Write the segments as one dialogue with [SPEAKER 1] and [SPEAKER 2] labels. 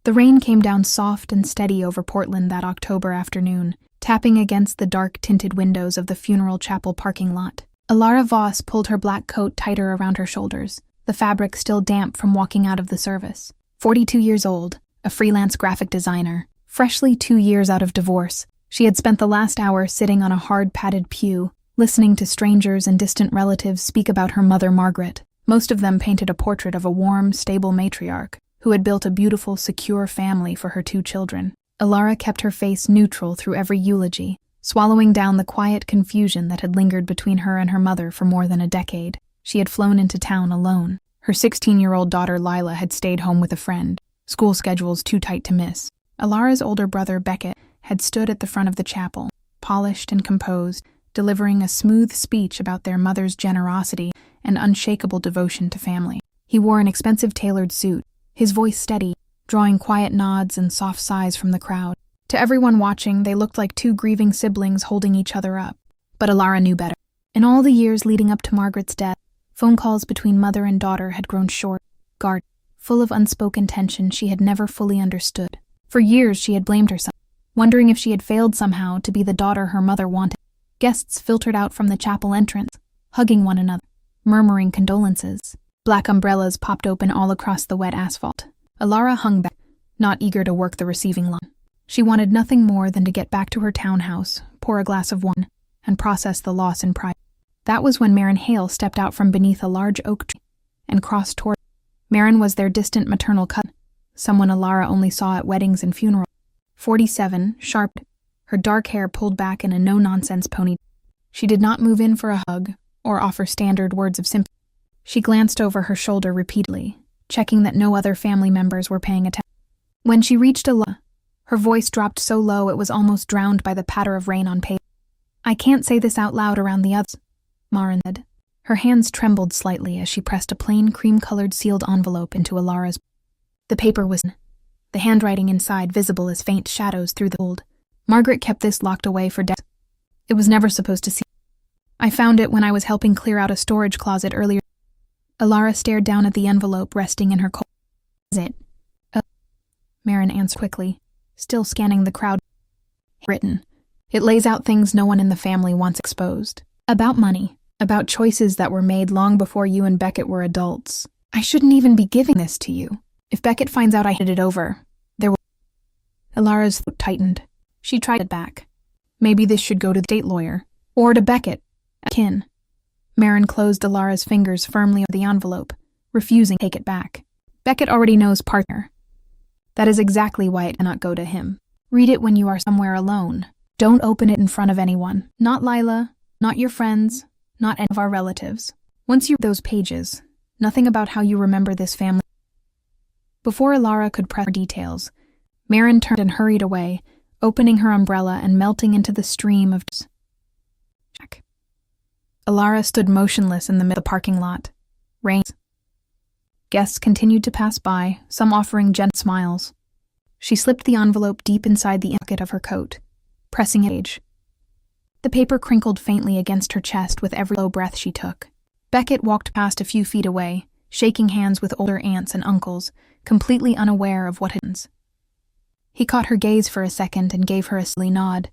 [SPEAKER 1] The rain came down soft and steady over Portland that October afternoon, tapping against the dark-tinted windows of the funeral chapel parking lot. Elara Voss pulled her black coat tighter around her shoulders, the fabric still damp from walking out of the service. 42 years old, a freelance graphic designer, freshly 2 years out of divorce, she had spent the last hour sitting on a hard padded pew, listening to strangers and distant relatives speak about her mother Margaret. Most of them painted a portrait of a warm, stable matriarch who had built a beautiful, secure family for her 2 children. Elara kept her face neutral through every eulogy, swallowing down the quiet confusion that had lingered between her and her mother for more than a decade. She had flown into town alone. Her 16-year-old daughter Lila had stayed home with a friend, school schedules too tight to miss. Elara's older brother Beckett had stood at the front of the chapel, polished and composed, delivering a smooth speech about their mother's generosity and unshakable devotion to family. He wore an expensive tailored suit, his voice steady, drawing quiet nods and soft sighs from the crowd. To everyone watching, they looked like 2 grieving siblings holding each other up. But Elara knew better. In all the years leading up to Margaret's death, phone calls between mother and daughter had grown short, guarded, full of unspoken tension she had never fully understood. For years she had blamed herself, wondering if she had failed somehow to be the daughter her mother wanted. Guests filtered out from the chapel entrance, hugging one another, murmuring condolences. Black umbrellas popped open all across the wet asphalt. Elara hung back, not eager to work the receiving line. She wanted nothing more than to get back to her townhouse, pour a glass of wine, and process the loss in private. That was when Marin Hale stepped out from beneath a large oak tree and crossed toward her. Marin was their distant maternal cousin, someone Elara only saw at weddings and funerals. 47, sharp, her dark hair pulled back in a no-nonsense pony. She did not move in for a hug or offer standard words of sympathy. She glanced over her shoulder repeatedly, checking that no other family members were paying attention. When she reached Elara, her voice dropped so low it was almost drowned by the patter of rain on paper. "I can't say this out loud around the others," Marin said. Her hands trembled slightly as she pressed a plain cream-colored sealed envelope into Elara's. The paper was the handwriting inside visible as faint shadows through the gold. "Margaret kept this locked away for decades. It was never supposed to see. I found it when I was helping clear out a storage closet earlier." Elara stared down at the envelope resting in her cold. "Is it?" Marin answered quickly, still scanning the crowd. "Written. It lays out things no one in the family wants exposed. About money, about choices that were made long before you and Beckett were adults. I shouldn't even be giving this to you. If Beckett finds out I hid it over, there will..." Elara's throat tightened. She tried it back. Maybe this should go to the state lawyer, or to Beckett, a kin. Marin closed Elara's fingers firmly on the envelope, refusing to take it back. "Beckett already knows partner. That is exactly why it cannot go to him. Read it when you are somewhere alone. Don't open it in front of anyone. Not Lila, not your friends, not any of our relatives. Once you read those pages, nothing about how you remember this family." Before Elara could press more details, Marin turned and hurried away, opening her umbrella and melting into the stream of Jack. Elara stood motionless in the middle of the parking lot. Rain. Guests continued to pass by, some offering gentle smiles. She slipped the envelope deep inside the pocket of her coat, pressing it. The paper crinkled faintly against her chest with every low breath she took. Beckett walked past a few feet away, shaking hands with older aunts and uncles, completely unaware of what happened. He caught her gaze for a second and gave her a silly nod.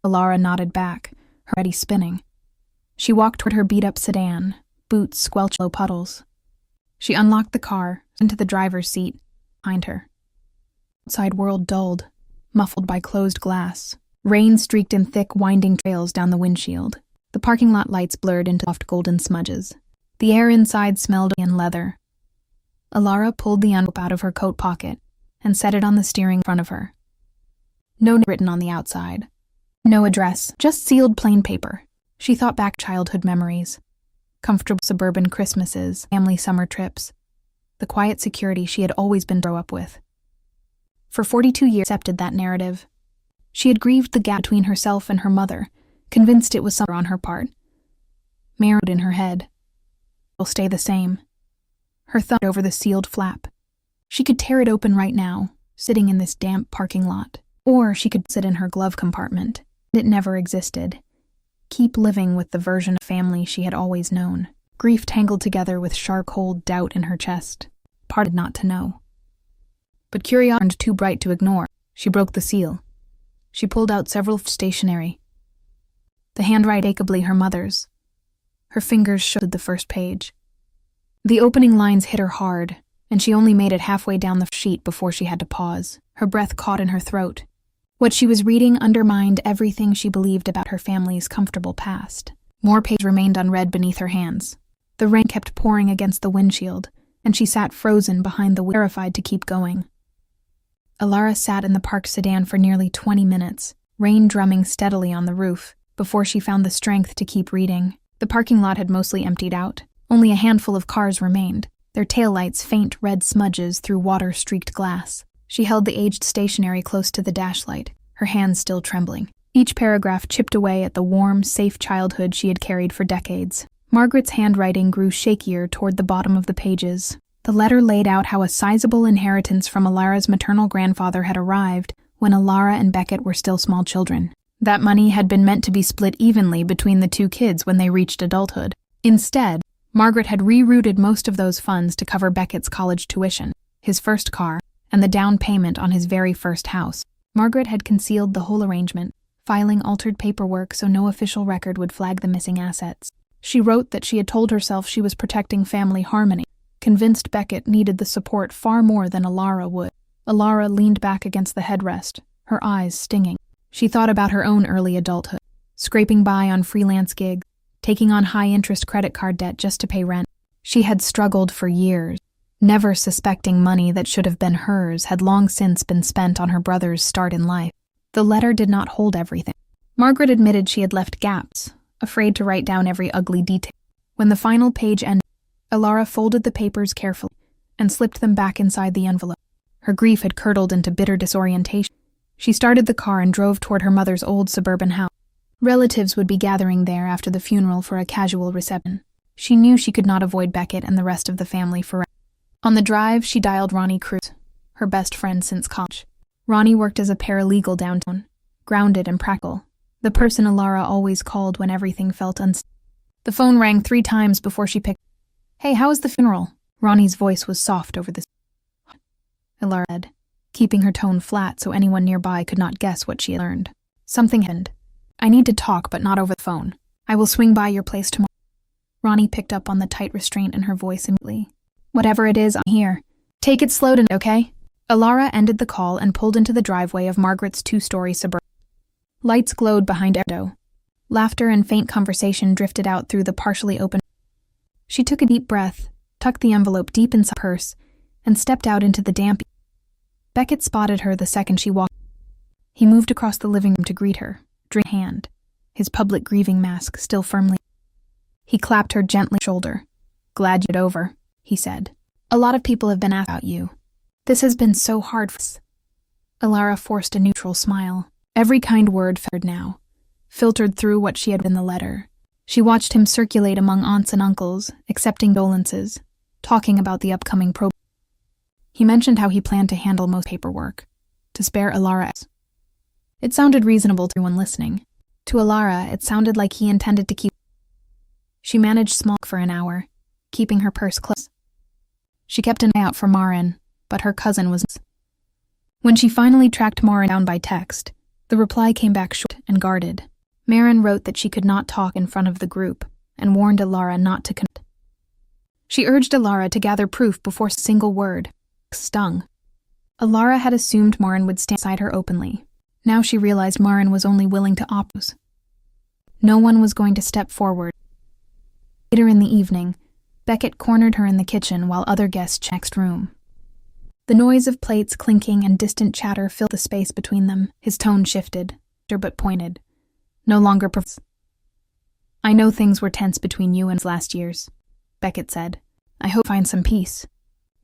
[SPEAKER 1] Elara nodded back, her head spinning. She walked toward her beat-up sedan, boots squelching low puddles. She unlocked the car, into the driver's seat, behind her. The outside world dulled, muffled by closed glass. Rain streaked in thick, winding trails down the windshield. The parking lot lights blurred into soft golden smudges. The air inside smelled of leather. Elara pulled the envelope out of her coat pocket and set it on the steering in front of her. No name written on the outside. No address, just sealed plain paper. She thought back to childhood memories. Comfortable suburban Christmases, family summer trips. The quiet security she had always been grown up with. For 42 years she accepted that narrative. She had grieved the gap between herself and her mother, convinced it was something on her part. Marin in her head. "Will stay the same." Her thumb over the sealed flap. She could tear it open right now, sitting in this damp parking lot. Or she could sit in her glove compartment. It never existed. Keep living with the version of family she had always known. Grief tangled together with sharp cold doubt in her chest. Parted not to know. but curiosity turned too bright to ignore. She broke the seal. She pulled out several stationery. The handwriting achably her mother's. Her fingers shook the first page. The opening lines hit her hard, and she only made it halfway down the sheet before she had to pause. Her breath caught in her throat. What she was reading undermined everything she believed about her family's comfortable past. More pages remained unread beneath her hands. The rain kept pouring against the windshield, and she sat frozen behind the wheel, terrified to keep going. Elara sat in the parked sedan for nearly 20 minutes, rain drumming steadily on the roof, before she found the strength to keep reading. The parking lot had mostly emptied out. Only a handful of cars remained, their taillights faint red smudges through water-streaked glass. She held the aged stationery close to the dashlight, her hands still trembling. Each paragraph chipped away at the warm, safe childhood she had carried for decades. Margaret's handwriting grew shakier toward the bottom of the pages. The letter laid out how a sizable inheritance from Elara's maternal grandfather had arrived when Elara and Beckett were still small children. That money had been meant to be split evenly between the two kids when they reached adulthood. Instead, Margaret had rerouted most of those funds to cover Beckett's college tuition, his first car, and the down payment on his very first house. Margaret had concealed the whole arrangement, filing altered paperwork so no official record would flag the missing assets. She wrote that she had told herself she was protecting family harmony, convinced Beckett needed the support far more than Elara would. Elara leaned back against the headrest, her eyes stinging. She thought about her own early adulthood, scraping by on freelance gigs, taking on high-interest credit card debt just to pay rent. She had struggled for years, never suspecting money that should have been hers had long since been spent on her brother's start in life. The letter did not hold everything. Margaret admitted she had left gaps, afraid to write down every ugly detail. When the final page ended, Elara folded the papers carefully and slipped them back inside the envelope. Her grief had curdled into bitter disorientation. She started the car and drove toward her mother's old suburban house. Relatives would be gathering there after the funeral for a casual reception. She knew she could not avoid Beckett and the rest of the family forever. On the drive, she dialed Ronnie Cruz, her best friend since college. Ronnie worked as a paralegal downtown, grounded and practical, the person Elara always called when everything felt unstable. The phone rang 3 times before she picked. "Hey, how was the funeral?" Ronnie's voice was soft over the... Elara said, keeping her tone flat so anyone nearby could not guess what she had learned. "Something happened. I need to talk, but not over the phone. I will swing by your place tomorrow." Ronnie picked up on the tight restraint in her voice immediately. "Whatever it is, I'm here. Take it slow tonight, okay?" Elara ended the call and pulled into the driveway of Margaret's 2-story suburban. Lights glowed behind her window. Laughter and faint conversation drifted out through the partially open. She took a deep breath, tucked the envelope deep inside her purse, and stepped out into the damp. Beckett spotted her the second she walked. He moved across the living room to greet her, drink in hand, his public grieving mask still firmly. He clapped her gently on the shoulder. "Glad you're over," he said. "A lot of people have been asking about you. This has been so hard for us." Elara forced a neutral smile. Every kind word filtered now, filtered through what she had in the letter. She watched him circulate among aunts and uncles, accepting condolences, talking about the upcoming probe. He mentioned how he planned to handle most paperwork, to spare Elara. It sounded reasonable to everyone listening. To Elara, it sounded like he intended to keep. She managed small for an hour, keeping her purse close. She kept an eye out for Marin, but her cousin was. When she finally tracked Marin down by text, the reply came back short and guarded. Marin wrote that she could not talk in front of the group and warned Elara not to connect. She urged Elara to gather proof before a single word. Stung. Elara had assumed Marin would stand beside her openly. Now she realized Marin was only willing to oppose. No one was going to step forward. Later in the evening, Beckett cornered her in the kitchen while other guests checked the next room. The noise of plates clinking and distant chatter filled the space between them. His tone shifted, but pointed. No longer "I know things were tense between you and last year's," Beckett said. "I hope you find some peace.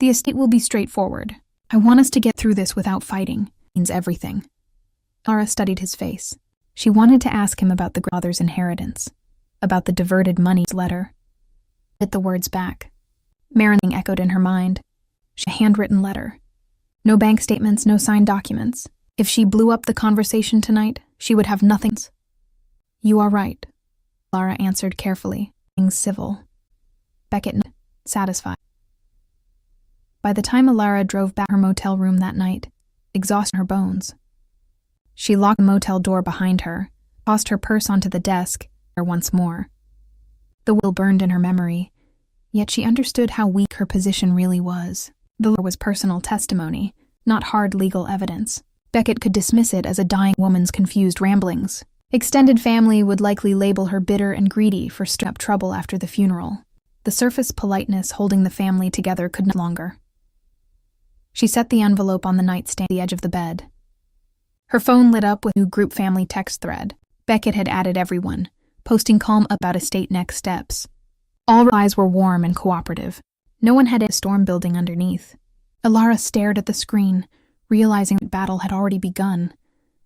[SPEAKER 1] The estate will be straightforward. I want us to get through this without fighting. It means everything." Elara studied his face. She wanted to ask him about the grandfather's inheritance, about the diverted money letter. Hit the words back. Marin echoed in her mind. She had a handwritten letter. No bank statements, no signed documents. If she blew up the conversation tonight, she would have nothing. "You are right," Elara answered carefully, being civil. Beckett nodded, satisfied. By the time Elara drove back to her motel room that night, exhausted in her bones, she locked the motel door behind her, tossed her purse onto the desk, once more. The will burned in her memory, yet she understood how weak her position really was. The lawyer was personal testimony, not hard legal evidence. Beckett could dismiss it as a dying woman's confused ramblings. Extended family would likely label her bitter and greedy for stirring up trouble after the funeral. The surface politeness holding the family together could no longer. She set the envelope on the nightstand at the edge of the bed. Her phone lit up with a new group family text thread. Beckett had added everyone, posting calm about estate next steps. All replies were warm and cooperative. No one had a storm building underneath. Elara stared at the screen, realizing that battle had already begun,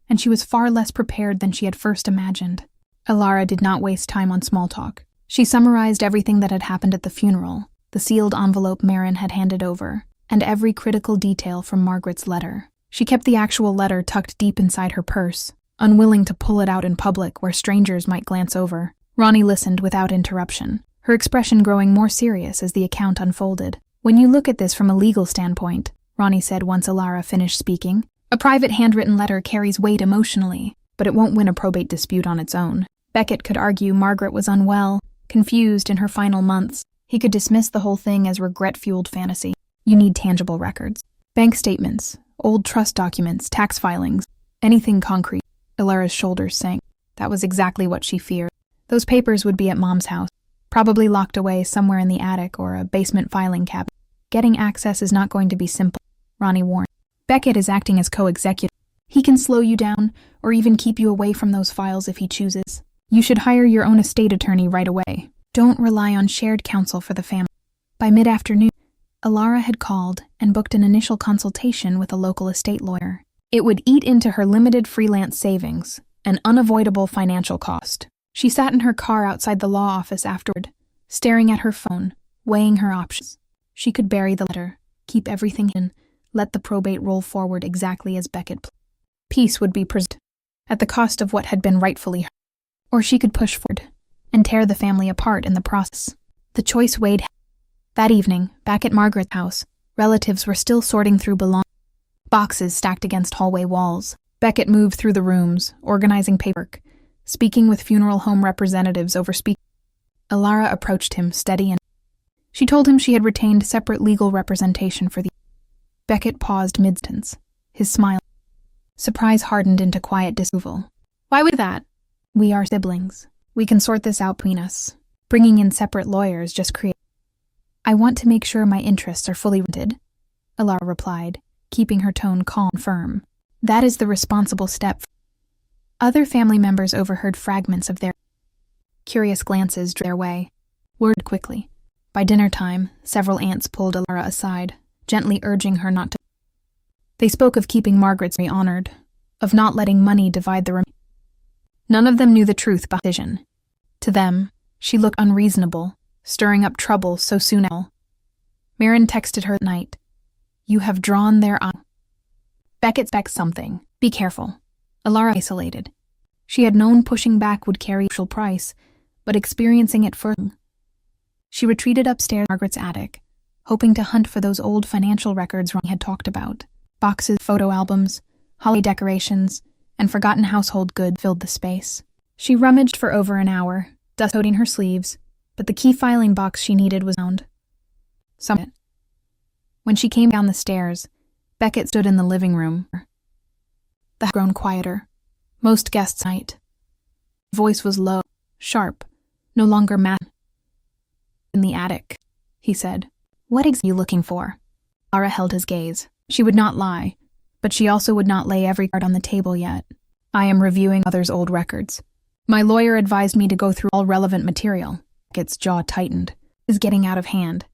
[SPEAKER 1] and she was far less prepared than she had first imagined. Elara did not waste time on small talk. She summarized everything that had happened at the funeral, the sealed envelope Marin had handed over, and every critical detail from Margaret's letter. She kept the actual letter tucked deep inside her purse, unwilling to pull it out in public where strangers might glance over. Ronnie listened without interruption, her expression growing more serious as the account unfolded. "When you look at this from a legal standpoint," Ronnie said once Elara finished speaking, "a private handwritten letter carries weight emotionally, but it won't win a probate dispute on its own." Beckett could argue Margaret was unwell, confused in her final months. He could dismiss the whole thing as regret-fueled fantasy. You need tangible records. Bank statements, old trust documents, tax filings, anything concrete. Elara's shoulders sank. That was exactly what she feared. Those papers would be at Mom's house, probably locked away somewhere in the attic or a basement filing cabinet. Getting access is not going to be simple, Ronnie warned. Beckett is acting as co-executive. He can slow you down or even keep you away from those files if he chooses. You should hire your own estate attorney right away. Don't rely on shared counsel for the family. By mid-afternoon, Elara had called and booked an initial consultation with a local estate lawyer. It would eat into her limited freelance savings, an unavoidable financial cost. She sat in her car outside the law office afterward, staring at her phone, weighing her options. She could bury the letter, keep everything in, let the probate roll forward exactly as Beckett planned. Peace would be preserved, at the cost of what had been rightfully hers. Or she could push forward and tear the family apart in the process. The choice weighed heavily. That evening, back at Margaret's house, relatives were still sorting through belongings. Boxes stacked against hallway walls. Beckett moved through the rooms, organizing paperwork, speaking with funeral home representatives over speaking. Elara approached him, steady and she told him she had retained separate legal representation for the. Beckett paused mid-sentence, his smile. Surprise hardened into quiet disapproval. "Why would that? We are siblings. We can sort this out between us. Bringing in separate lawyers just create." "I want to make sure my interests are fully represented," Elara replied, keeping her tone calm and firm. "That is the responsible step." Other family members overheard fragments of their curious glances their way. Word quickly. By dinner time, several aunts pulled Elara aside, gently urging her not to. They spoke of keeping Margaret's memory honored, of not letting money divide the remainder. None of them knew the truth about the decision. To them, she looked unreasonable, stirring up trouble so soon. Marin texted her at night. "You have drawn their eye." Beckett expects something. Be careful. Elara isolated. She had known pushing back would carry a crucial price, but experiencing it first. She retreated upstairs to Margaret's attic, hoping to hunt for those old financial records Ronnie had talked about. Boxes, photo albums, holiday decorations, and forgotten household goods filled the space. She rummaged for over an hour, dust coating her sleeves, but the key filing box she needed was found. When she came down the stairs, Beckett stood in the living room. The house had grown quieter. Most guests night. His voice was low, sharp, no longer mad. "In the attic," he said. "What exactly are you looking for?" Elara held his gaze. She would not lie, but she also would not lay every card on the table yet. "I am reviewing others' old records. My lawyer advised me to go through all relevant material." Beckett's jaw tightened. "It is getting out of hand.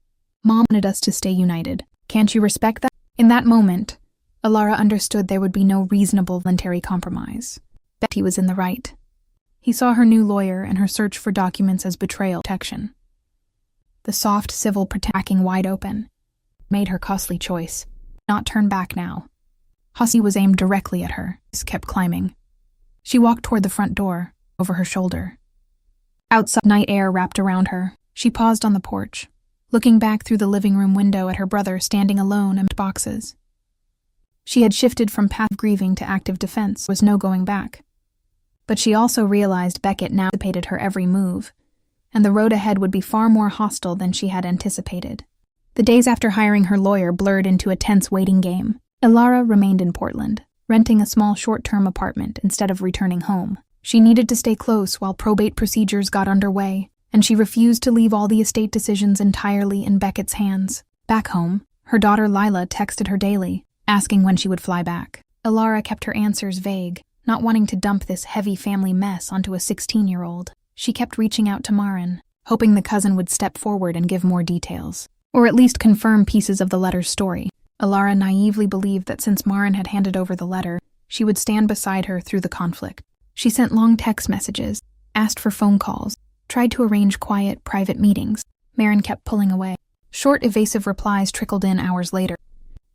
[SPEAKER 1] Mom wanted us to stay united. Can't you respect that?" In that moment, Elara understood there would be no reasonable voluntary compromise. Betty was in the right. He saw her new lawyer and her search for documents as betrayal protection. The soft civil protection wide open made her costly choice. Not turn back now. Hossie was aimed directly at her. This kept climbing. She walked toward the front door, over her shoulder. Outside, night air wrapped around her. She paused on the porch, looking back through the living room window at her brother standing alone amid boxes. She had shifted from passive grieving to active defense. There was no going back. But she also realized Beckett now anticipated her every move, and the road ahead would be far more hostile than she had anticipated. The days after hiring her lawyer blurred into a tense waiting game. Elara remained in Portland, renting a small short-term apartment instead of returning home. She needed to stay close while probate procedures got underway, and she refused to leave all the estate decisions entirely in Beckett's hands. Back home, her daughter Lila texted her daily, asking when she would fly back. Elara kept her answers vague, not wanting to dump this heavy family mess onto a 16-year-old. She kept reaching out to Marin, hoping the cousin would step forward and give more details, or at least confirm pieces of the letter's story. Elara naively believed that since Marin had handed over the letter, she would stand beside her through the conflict. She sent long text messages, asked for phone calls, tried to arrange quiet, private meetings. Marin kept pulling away. Short, evasive replies trickled in hours later.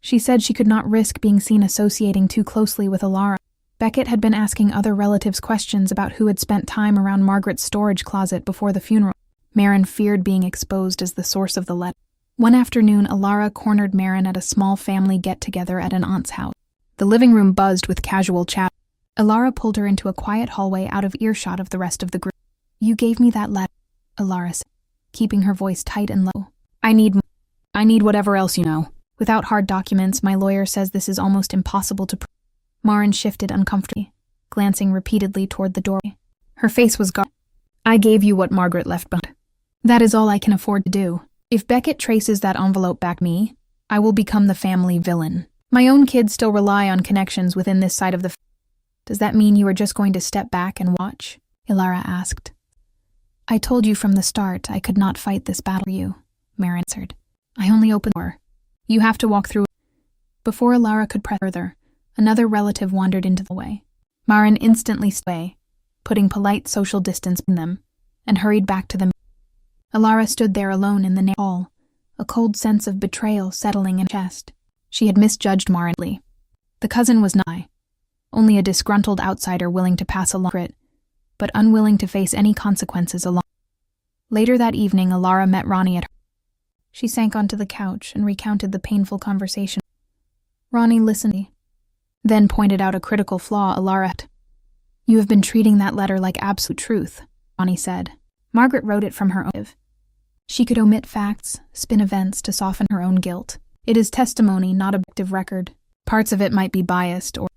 [SPEAKER 1] She said she could not risk being seen associating too closely with Elara. Beckett had been asking other relatives questions about who had spent time around Margaret's storage closet before the funeral. Marin feared being exposed as the source of the letter. One afternoon, Elara cornered Marin at a small family get-together at an aunt's house. The living room buzzed with casual chat. Elara pulled her into a quiet hallway out of earshot of the rest of the group. "You gave me that letter," Elara said, keeping her voice tight and low. I need whatever else you know. Without hard documents, my lawyer says this is almost impossible to prove." Marin shifted uncomfortably, glancing repeatedly toward the doorway. Her face was gone. "I gave you what Margaret left behind. That is all I can afford to do. If Beckett traces that envelope back to me, I will become the family villain. My own kids still rely on connections within this side of the Does that mean you are just going to step back and watch?" Elara asked. "I told you from the start I could not fight this battle for you," Marin answered. "I only opened the door. You have to walk through it." Before Elara could press further, another relative wandered into the way. Marin instantly stepped away, putting polite social distance between them, and hurried back to the Elara stood there alone in the narrow hall, a cold sense of betrayal settling in her chest. She had misjudged Marin. The cousin was not only a disgruntled outsider willing to pass along it, but unwilling to face any consequences alone. Later that evening, Elara met Ronnie at her. She sank onto the couch and recounted the painful conversation. Ronnie listened, then pointed out a critical flaw Elara had. "You have been treating that letter like absolute truth," Ronnie said. "Margaret wrote it from her own. She could omit facts, spin events to soften her own guilt. It is testimony, not objective record. Parts of it might be biased or..."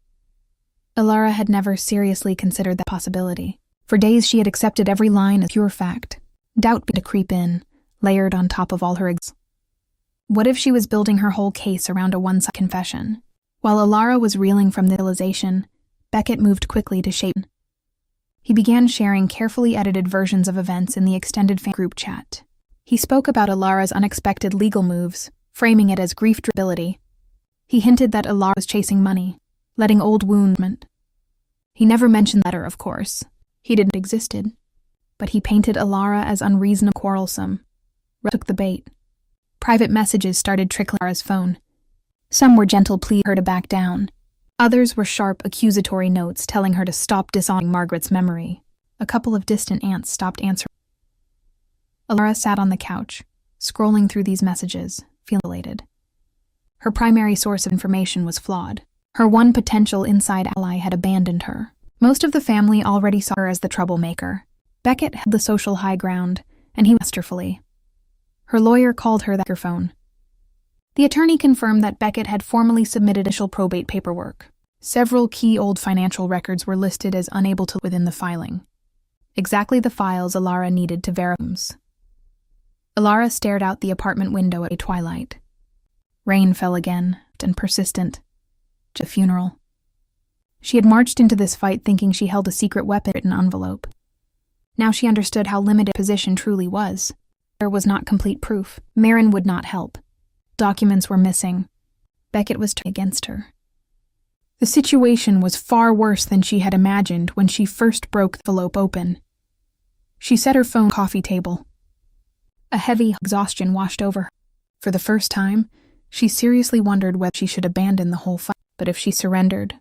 [SPEAKER 1] Elara had never seriously considered that possibility. For days she had accepted every line as pure fact. Doubt began to creep in, layered on top of all her What if she was building her whole case around a one-sided confession? While Elara was reeling from the realization, Beckett moved quickly to shape. He began sharing carefully edited versions of events in the extended family group chat. He spoke about Elara's unexpected legal moves, framing it as grief-dribility. He hinted that Elara was chasing money, letting old wounds mend. He never mentioned the letter, of course. He didn't existed. But he painted Elara as unreasonable, quarrelsome. Took the bait. Private messages started trickling Elara's phone. Some were gentle pleas for her to back down. Others were sharp, accusatory notes telling her to stop dishonoring Margaret's memory. A couple of distant aunts stopped answering. Elara sat on the couch, scrolling through these messages, feeling elated. Her primary source of information was flawed. Her one potential inside ally had abandoned her. Most of the family already saw her as the troublemaker. Beckett held the social high ground, and he masterfully. Her lawyer called her the microphone. The attorney confirmed that Beckett had formally submitted initial probate paperwork. Several key old financial records were listed as unable to within the filing. Exactly the files Elara needed to verify. Elara stared out the apartment window at twilight. Rain fell again, and persistent. A funeral. She had marched into this fight thinking she held a secret weapon written envelope. Now she understood how limited her position truly was. There was not complete proof. Marin would not help. Documents were missing. Beckett was against her. The situation was far worse than she had imagined when she first broke the envelope open. She set her phone on the coffee table. A heavy exhaustion washed over her. For the first time, she seriously wondered whether she should abandon the whole fight. But if she surrendered,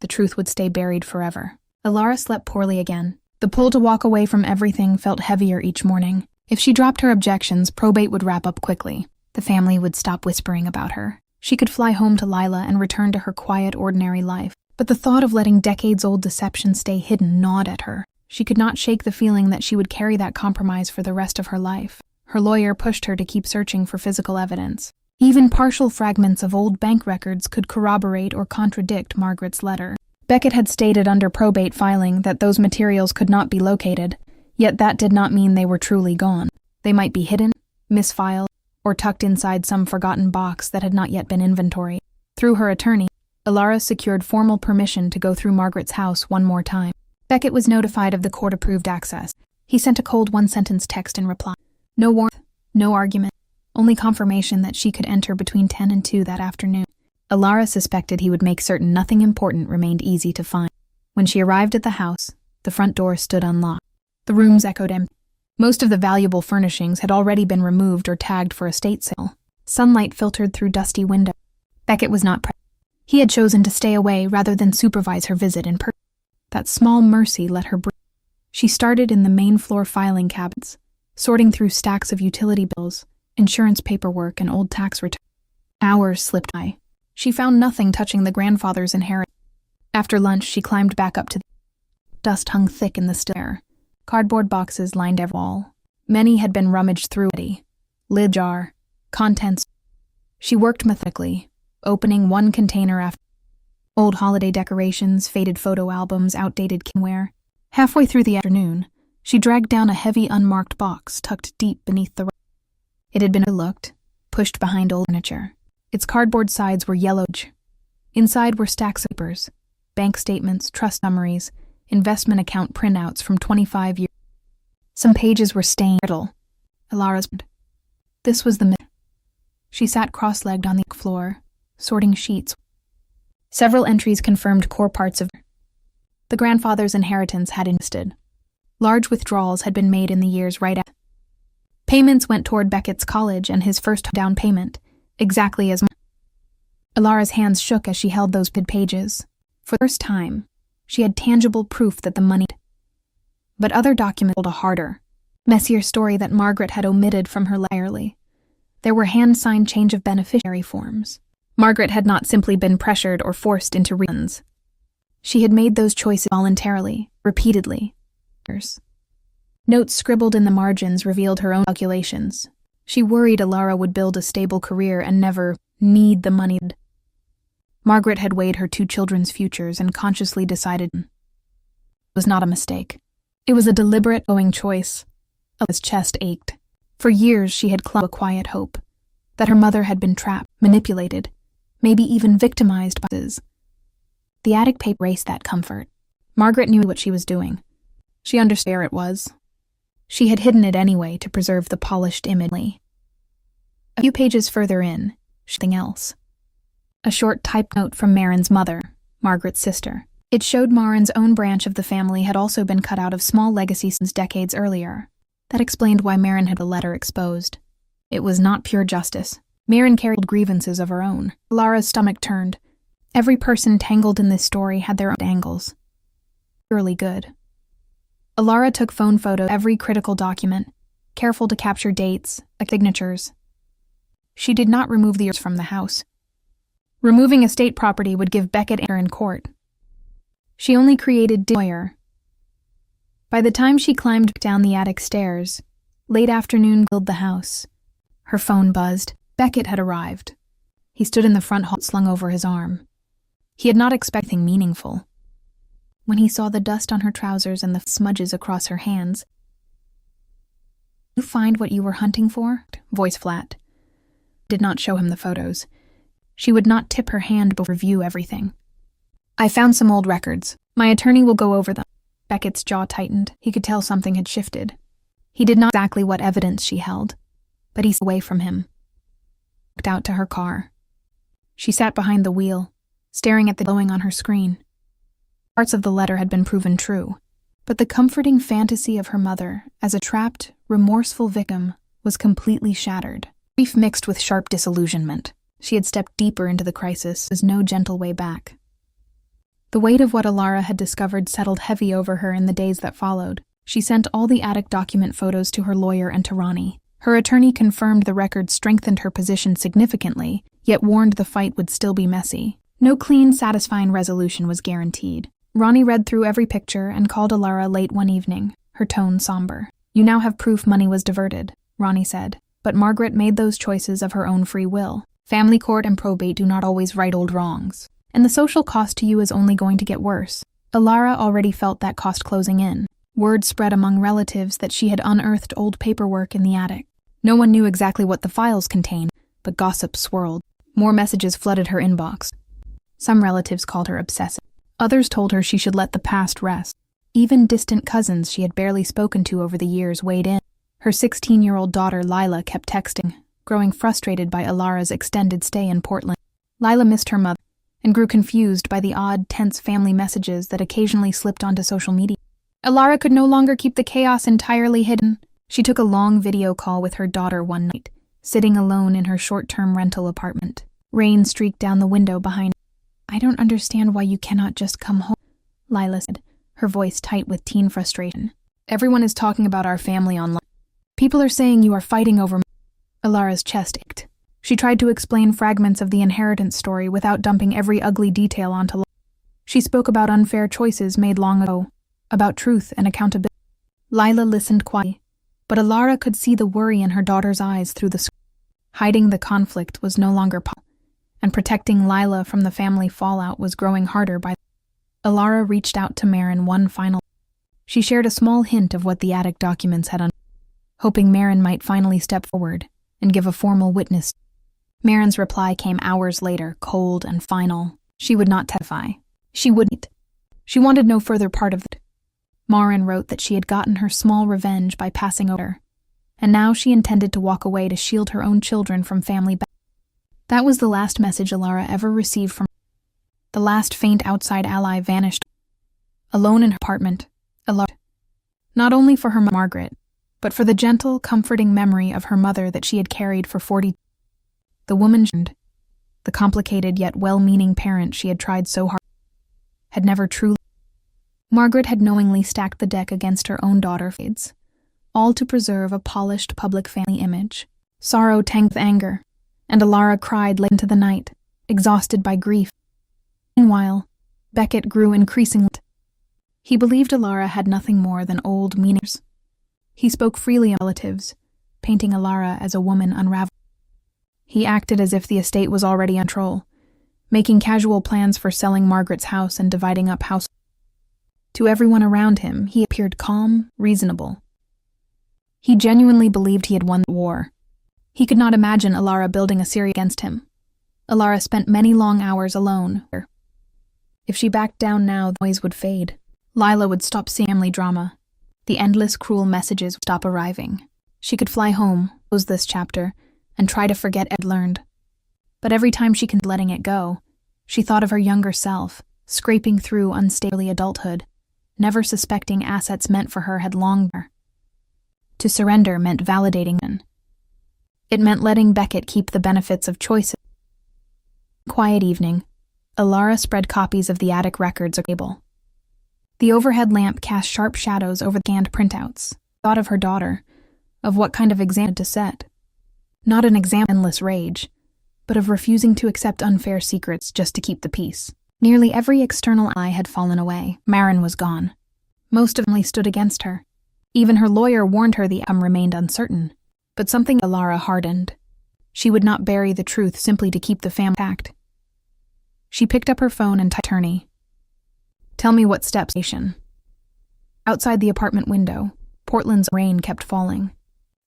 [SPEAKER 1] the truth would stay buried forever. Elara slept poorly again. The pull to walk away from everything felt heavier each morning. If she dropped her objections, probate would wrap up quickly. The family would stop whispering about her. She could fly home to Lila and return to her quiet, ordinary life. But the thought of letting decades-old deception stay hidden gnawed at her. She could not shake the feeling that she would carry that compromise for the rest of her life. Her lawyer pushed her to keep searching for physical evidence. Even partial fragments of old bank records could corroborate or contradict Margaret's letter. Beckett had stated under probate filing that those materials could not be located, yet that did not mean they were truly gone. They might be hidden, misfiled, or tucked inside some forgotten box that had not yet been inventoried. Through her attorney, Elara secured formal permission to go through Margaret's house one more time. Beckett was notified of the court-approved access. He sent a cold one-sentence text in reply. No warmth, no argument, only confirmation that she could enter between 10 and 2 that afternoon. Elara suspected he would make certain nothing important remained easy to find. When she arrived at the house, the front door stood unlocked. The rooms echoed empty. Most of the valuable furnishings had already been removed or tagged for estate sale. Sunlight filtered through dusty windows. Beckett was not present. He had chosen to stay away rather than supervise her visit in person. That small mercy let her breathe. She started in the main floor filing cabinets, sorting through stacks of utility bills, insurance paperwork, and old tax returns. Hours slipped by. She found nothing touching the grandfather's inheritance. After lunch, she climbed back up to the dust hung thick in the still air. Cardboard boxes lined every wall. Many had been rummaged through. Lid jar, contents. She worked methodically, opening one container after old holiday decorations, faded photo albums, outdated kitchenware. Halfway through the afternoon, she dragged down a heavy unmarked box tucked deep beneath the rug. It had been overlooked, pushed behind old furniture. Its cardboard sides were yellowed. Inside were stacks of papers, bank statements, trust summaries, investment account printouts from 25 years. Some pages were stained. Elara's. This was the myth. She sat cross-legged on the floor, sorting sheets. Several entries confirmed core parts of the grandfather's inheritance had invested. Large withdrawals had been made in the years right after. Payments went toward Beckett's college and his first down payment, exactly as Elara's hands shook as she held those pages. For the first time, she had tangible proof that the money. But other documents told a harder, messier story that Margaret had omitted from her diary. There were hand-signed change of beneficiary forms. Margaret had not simply been pressured or forced into refunds. She had made those choices voluntarily, repeatedly. Notes scribbled in the margins revealed her own calculations. She worried Elara would build a stable career and never need the money. Margaret had weighed her 2 children's futures and consciously decided it was not a mistake. It was a deliberate, going choice. His chest ached. For years she had clung to a quiet hope that her mother had been trapped, manipulated, maybe even victimized by this. The attic paper erased that comfort. Margaret knew what she was doing. She understood where it was. She had hidden it anyway to preserve the polished image. A few pages further in, something else. A short typed note from Marin's mother, Margaret's sister. It showed Marin's own branch of the family had also been cut out of small legacy since decades earlier. That explained why Marin had the letter exposed. It was not pure justice. Marin carried grievances of her own. Elara's stomach turned. Every person tangled in this story had their own angles. Purely good. Elara took phone photos of every critical document, careful to capture dates, signatures. She did not remove the ears from the house. Removing estate property would give Beckett air in court. She only created lawyer. By the time she climbed down the attic stairs, late afternoon filled the house. Her phone buzzed. Beckett had arrived. He stood in the front hall, slung over his arm. He had not expected anything meaningful. When he saw the dust on her trousers and the smudges across her hands, "You find what you were hunting for?" Voice flat. Did not show him the photos. She would not tip her hand before review everything. "I found some old records. My attorney will go over them." Beckett's jaw tightened. He could tell something had shifted. He did not know exactly what evidence she held, but he stayed away from him. Walked out to her car. She sat behind the wheel, staring at the glowing on her screen. Parts of the letter had been proven true, but the comforting fantasy of her mother as a trapped, remorseful victim was completely shattered. Grief mixed with sharp disillusionment. She had stepped deeper into the crisis. There was no gentle way back. The weight of what Elara had discovered settled heavy over her in the days that followed. She sent all the attic document photos to her lawyer and to Ronnie. Her attorney confirmed the records strengthened her position significantly, yet warned the fight would still be messy. No clean, satisfying resolution was guaranteed. Ronnie read through every picture and called Elara late one evening, her tone somber. "You now have proof money was diverted," Ronnie said. "But Margaret made those choices of her own free will. Family court and probate do not always right old wrongs. And the social cost to you is only going to get worse." Elara already felt that cost closing in. Word spread among relatives that she had unearthed old paperwork in the attic. No one knew exactly what the files contained, but gossip swirled. More messages flooded her inbox. Some relatives called her obsessive. Others told her she should let the past rest. Even distant cousins she had barely spoken to over the years weighed in. Her 16-year-old daughter Lila kept texting, growing frustrated by Elara's extended stay in Portland. Lila missed her mother and grew confused by the odd, tense family messages that occasionally slipped onto social media. Elara could no longer keep the chaos entirely hidden. She took a long video call with her daughter one night, sitting alone in her short-term rental apartment. Rain streaked down the window behind her. "I don't understand why you cannot just come home," Lila said, her voice tight with teen frustration. "Everyone is talking about our family online. People are saying you are fighting over me." Elara's chest ached. She tried to explain fragments of the inheritance story without dumping every ugly detail onto Lila. She spoke about unfair choices made long ago, about truth and accountability. Lila listened quietly, but Elara could see the worry in her daughter's eyes through the screen. Hiding the conflict was no longer possible, and protecting Lila from the family fallout was growing harder by the Elara reached out to Marin one final. She shared a small hint of what the attic documents had hoping Marin might finally step forward and give a formal witness. Marin's reply came hours later, cold and final. She would not testify. She wouldn't. She wanted no further part of it. Marin wrote that she had gotten her small revenge by passing over, and now she intended to walk away to shield her own children from family battle. That was the last message Elara ever received from her. The last faint outside ally vanished. Alone in her apartment, Elara, not only for her Margaret, but for the gentle, comforting memory of her mother that she had carried for 40. The woman, the complicated yet well-meaning parent she had tried so hard, had never truly. Margaret had knowingly stacked the deck against her own daughter fades, all to preserve a polished public family image. Sorrow tanked with anger, and Elara cried late into the night, exhausted by grief. Meanwhile, Beckett grew increasingly. He believed Elara had nothing more than old meanings. He spoke freely of relatives, painting Elara as a woman unraveled. He acted as if the estate was already in control, making casual plans for selling Margaret's house and dividing up house. To everyone around him, he appeared calm, reasonable. He genuinely believed he had won the war. He could not imagine Elara building a series against him. Elara spent many long hours alone. If she backed down now, the noise would fade. Lila would stop seeing family drama. The endless, cruel messages would stop arriving. She could fly home, close this chapter, and try to forget Ed learned. But every time she considered letting it go, she thought of her younger self, scraping through unstable adulthood, never suspecting assets meant for her had long been. To surrender meant validating them. It meant letting Beckett keep the benefits of choices. Quiet evening, Elara spread copies of the attic records on the table. The overhead lamp cast sharp shadows over the scanned printouts. Thought of her daughter, of what kind of exam to set. Not an exam of endless rage, but of refusing to accept unfair secrets just to keep the peace. Nearly every external ally had fallen away. Marin was gone. Most of them stood against her. Even her lawyer warned her the outcome remained uncertain. But something Elara hardened. She would not bury the truth simply to keep the family intact. She picked up her phone and typed attorney. "Tell me what steps." Outside the apartment window, Portland's rain kept falling.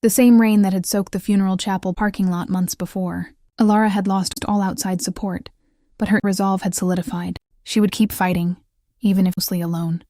[SPEAKER 1] The same rain that had soaked the funeral chapel parking lot months before. Elara had lost all outside support, but her resolve had solidified. She would keep fighting, even if mostly alone.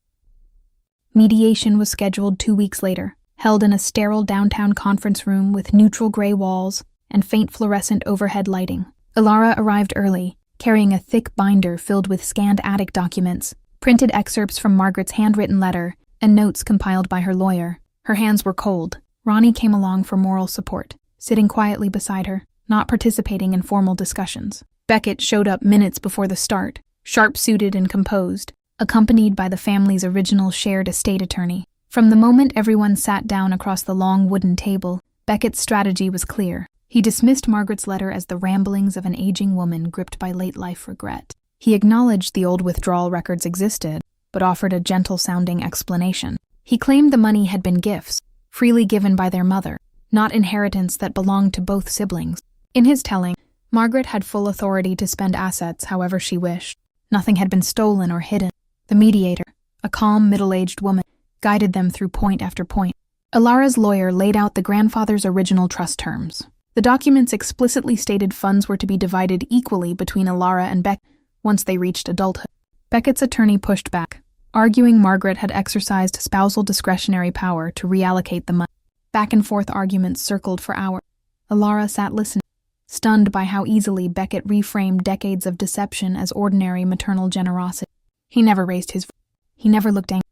[SPEAKER 1] Mediation was scheduled 2 weeks later, held in a sterile downtown conference room with neutral gray walls and faint fluorescent overhead lighting. Elara arrived early, carrying a thick binder filled with scanned attic documents, printed excerpts from Margaret's handwritten letter, and notes compiled by her lawyer. Her hands were cold. Ronnie came along for moral support, sitting quietly beside her, not participating in formal discussions. Beckett showed up minutes before the start, sharp-suited and composed, accompanied by the family's original shared estate attorney. From the moment everyone sat down across the long wooden table, Beckett's strategy was clear. He dismissed Margaret's letter as the ramblings of an aging woman gripped by late-life regret. He acknowledged the old withdrawal records existed, but offered a gentle-sounding explanation. He claimed the money had been gifts, freely given by their mother, not inheritance that belonged to both siblings. In his telling, Margaret had full authority to spend assets however she wished. Nothing had been stolen or hidden. The mediator, a calm, middle-aged woman, guided them through point after point. Elara's lawyer laid out the grandfather's original trust terms. The documents explicitly stated funds were to be divided equally between Elara and Beckett once they reached adulthood. Beckett's attorney pushed back, arguing Margaret had exercised spousal discretionary power to reallocate the money. Back-and-forth arguments circled for hours. Elara sat listening, stunned by how easily Beckett reframed decades of deception as ordinary maternal generosity. He never raised his voice. He never looked angry.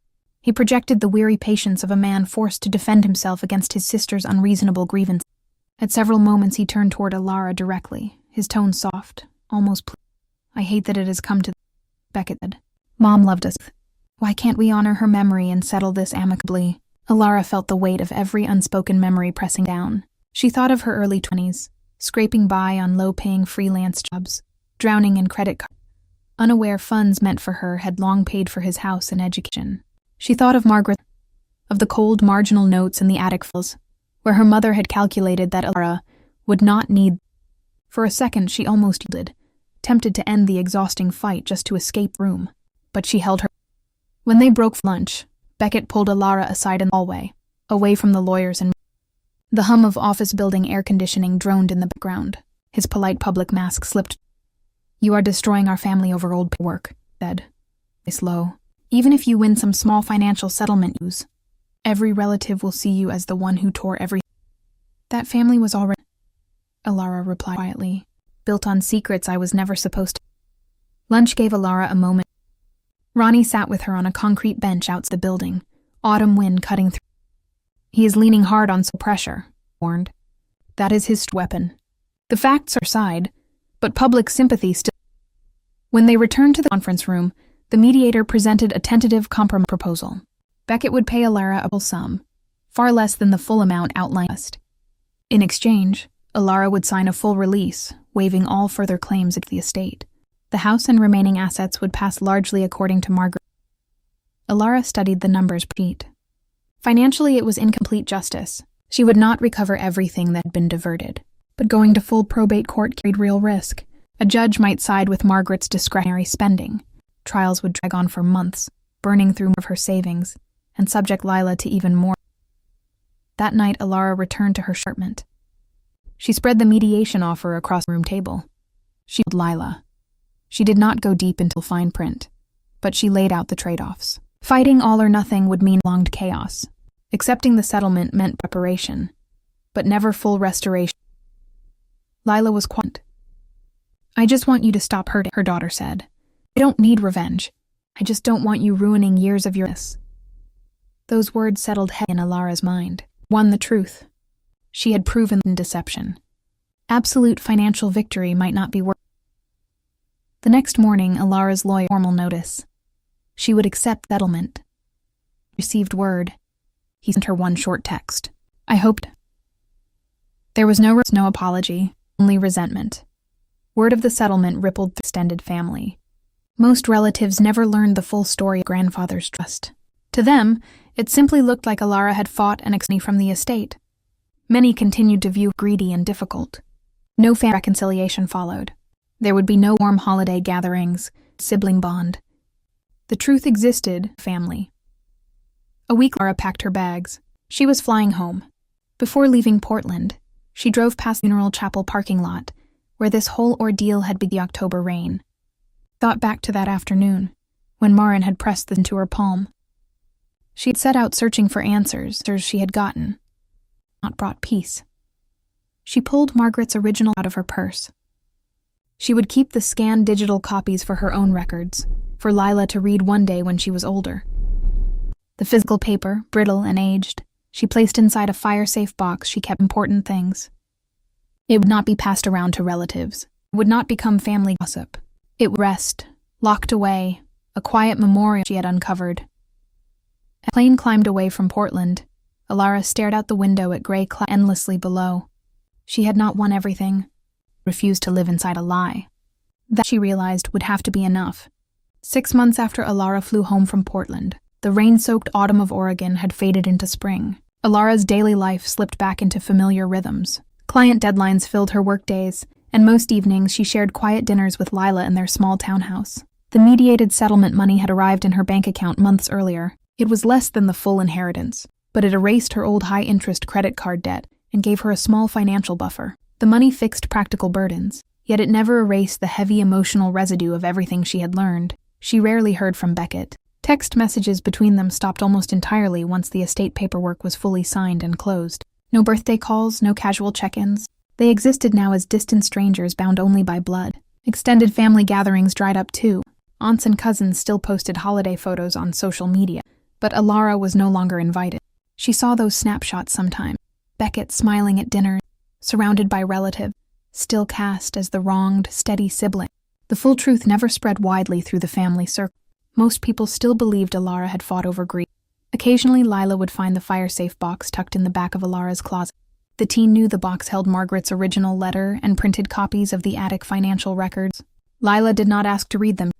[SPEAKER 1] He projected the weary patience of a man forced to defend himself against his sister's unreasonable grievance. At several moments he turned toward Elara directly, his tone soft, almost pleading. "I hate that it has come to this," Beckett said. "Mom loved us. Why can't we honor her memory and settle this amicably?" Elara felt the weight of every unspoken memory pressing down. She thought of her early 20s, scraping by on low-paying freelance jobs, drowning in credit cards. Unaware funds meant for her had long paid for his house and education. She thought of Margaret, of the cold marginal notes in the attic files, where her mother had calculated that Elara would not need. For a second she almost yielded, tempted to end the exhausting fight just to escape room, but she held her. When they broke for lunch, Beckett pulled Elara aside in the hallway, away from the lawyers and the hum of office building air conditioning droned in the background. His polite public mask slipped. "You are destroying our family over old paperwork," he said, voice low. "Even if you win some small financial settlement use, every relative will see you as the one who tore everything." "That family was already," Elara replied quietly, "built on secrets I was never supposed to." Lunch gave Elara a moment. Ronnie sat with her on a concrete bench outside the building, autumn wind cutting through. "He is leaning hard on some pressure," warned. "That is his weapon. The facts are aside, but public sympathy still." When they returned to the conference room, the mediator presented a tentative compromise proposal. Beckett would pay Elara a full sum, far less than the full amount outlined. In exchange, Elara would sign a full release, waiving all further claims at the estate. The house and remaining assets would pass largely according to Margaret. Elara studied the numbers sheet. Financially, it was incomplete justice. She would not recover everything that had been diverted. But going to full probate court carried real risk. A judge might side with Margaret's discretionary spending. Trials would drag on for months, burning through more of her savings, and subject Lila to even more. That night, Elara returned to her apartment. She spread the mediation offer across the room table. She told Lila. She did not go deep into fine print, but she laid out the trade-offs. Fighting all or nothing would mean prolonged chaos. Accepting the settlement meant preparation, but never full restoration. Lila was quiet. "I just want you to stop hurting," her daughter said. "I don't need revenge. I just don't want you ruining years of your life." Those words settled heavy in Elara's mind. Won the truth. She had proven deception. Absolute financial victory might not be worth. The next morning, Elara's lawyer formal notice. She would accept settlement. Received word. He sent her one short text. "I hoped." There was no apology, only resentment. Word of the settlement rippled through the extended family. Most relatives never learned the full story of grandfather's trust. To them, it simply looked like Elara had fought and extorted from the estate. Many continued to view greedy and difficult. No family reconciliation followed. There would be no warm holiday gatherings, sibling bond. The truth existed, family. A week later, Elara packed her bags. She was flying home. Before leaving Portland, she drove past the funeral chapel parking lot, where this whole ordeal had begun. The October rain. Thought back to that afternoon, when Marin had pressed this into her palm. She had set out searching for answers she had gotten, not brought peace. She pulled Margaret's original out of her purse. She would keep the scanned digital copies for her own records, for Lila to read one day when she was older. The physical paper, brittle and aged, she placed inside a fire-safe box. She kept important things. It would not be passed around to relatives. It would not become family gossip. It would rest, locked away, a quiet memorial she had uncovered. As the plane climbed away from Portland, Elara stared out the window at gray clouds endlessly below. She had not won everything, refused to live inside a lie. That, she realized, would have to be enough. 6 months after Elara flew home from Portland, the rain-soaked autumn of Oregon had faded into spring. Elara's daily life slipped back into familiar rhythms. Client deadlines filled her workdays, and most evenings she shared quiet dinners with Lila in their small townhouse. The mediated settlement money had arrived in her bank account months earlier. It was less than the full inheritance, but it erased her old high-interest credit card debt and gave her a small financial buffer. The money fixed practical burdens, yet it never erased the heavy emotional residue of everything she had learned. She rarely heard from Beckett. Text messages between them stopped almost entirely once the estate paperwork was fully signed and closed. No birthday calls, no casual check-ins. They existed now as distant strangers bound only by blood. Extended family gatherings dried up too. Aunts and cousins still posted holiday photos on social media, but Elara was no longer invited. She saw those snapshots sometimes. Beckett smiling at dinner, surrounded by relatives, still cast as the wronged, steady sibling. The full truth never spread widely through the family circle. Most people still believed Elara had fought over grief. Occasionally, Lila would find the fire-safe box tucked in the back of Elara's closet. The teen knew the box held Margaret's original letter and printed copies of the attic financial records. Lila did not ask to read them.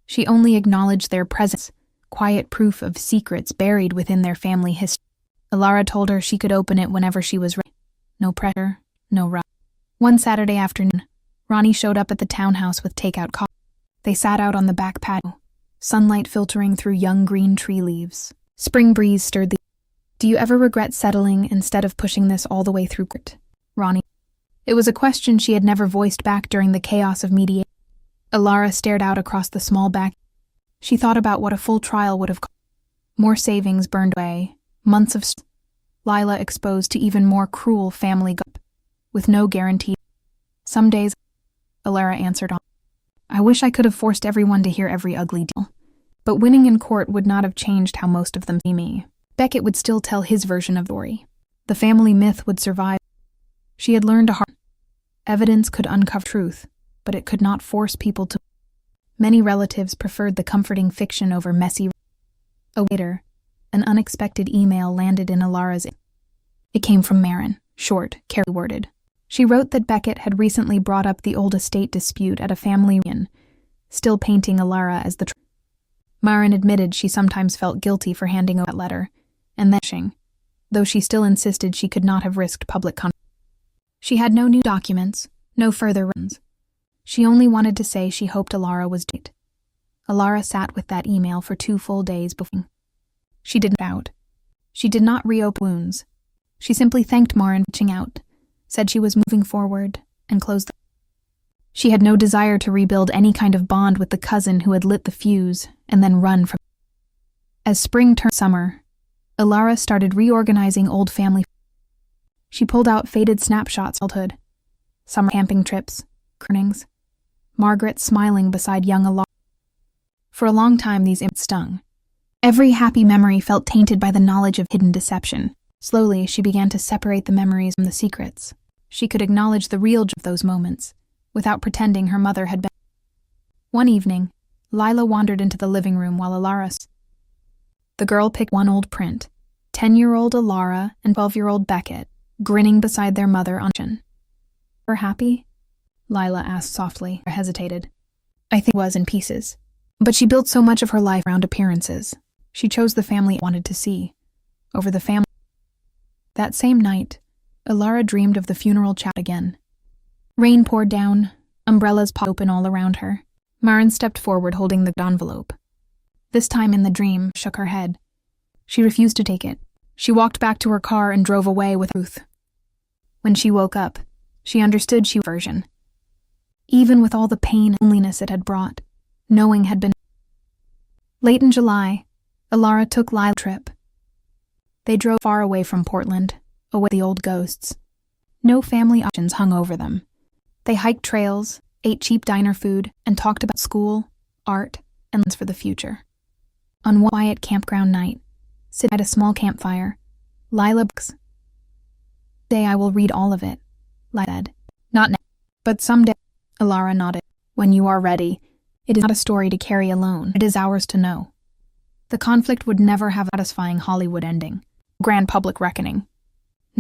[SPEAKER 1] She only acknowledged their presence, quiet proof of secrets buried within their family history. Elara told her she could open it whenever she was ready. No pressure, no rush. One Saturday afternoon, Ronnie showed up at the townhouse with takeout coffee. They sat out on the back patio, sunlight filtering through young green tree leaves. Spring breeze stirred the... "Do you ever regret settling instead of pushing this all the way through court?" Ronnie. It was a question she had never voiced back during the chaos of mediation. Elara stared out across the small back. She thought about what a full trial would have cost. More savings burned away, months of... Lila exposed to even more cruel family gossip, with no guarantee. Some days, Elara answered on, "I wish I could have forced everyone to hear every ugly deal. But winning in court would not have changed how most of them see me." Beckett would still tell his version of the story. The family myth would survive. She had learned a hard... Evidence could uncover truth, but it could not force people to... Many relatives preferred the comforting fiction over messy... Later, an unexpected email landed in Elara's... It came from Marin, short, carefully worded. She wrote that Beckett had recently brought up the old estate dispute at a family reunion, still painting Elara as the... Marin admitted she sometimes felt guilty for handing over that letter, and then, though she still insisted she could not have risked public conflict. She had no new documents, no further runs. She only wanted to say she hoped Elara was dead. Elara sat with that email for 2 full days before. She didn't doubt. She did not reopen wounds. She simply thanked Marin for reaching out, said she was moving forward, and closed the... She had no desire to rebuild any kind of bond with the cousin who had lit the fuse and then run from... As spring turned summer, Elara started reorganizing old family... She pulled out faded snapshots of childhood, summer camping trips, croonings, Margaret smiling beside young Elara. For a long time these images stung. Every happy memory felt tainted by the knowledge of hidden deception. Slowly, she began to separate the memories from the secrets. She could acknowledge the real joy of those moments, without pretending her mother had been... One evening, Lila wandered into the living room while Elara... The girl picked one old print, 10-year-old Elara and 12-year-old Beckett, grinning beside their mother on chin. "Her happy?" Lila asked softly, or hesitated. "I think it was in pieces. But she built so much of her life around appearances. She chose the family she wanted to see, over the family." That same night, Elara dreamed of the funeral chat again. Rain poured down, umbrellas popped open all around her. Marin stepped forward holding the envelope. This time in the dream, shook her head. She refused to take it. She walked back to her car and drove away with Ruth. When she woke up, she understood she was a version. Even with all the pain and loneliness it had brought, knowing had been... Late in July, Elara took Lila on a trip. They drove far away from Portland, away from the old ghosts. No family options hung over them. They hiked trails, ate cheap diner food, and talked about school, art, and plans for the future. On one quiet campground night, sitting at a small campfire, Lila books. "Today I will read all of it," Lila said. "Not now, but someday." Elara nodded. "When you are ready. It is not a story to carry alone. It is ours to know." The conflict would never have a satisfying Hollywood ending. Grand public reckoning.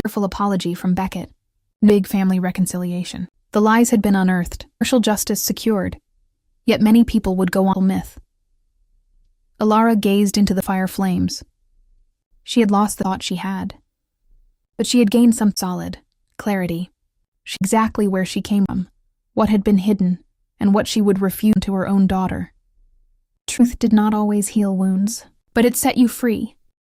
[SPEAKER 1] Tearful apology from Beckett. Big family reconciliation. The lies had been unearthed, partial justice secured. Yet many people would go on myth. Elara gazed into the fire flames. She had lost the thought she had. But she had gained some solid clarity. She knew exactly where she came from, what had been hidden, and what she would refuse to her own daughter. Truth did not always heal wounds, but it set you free.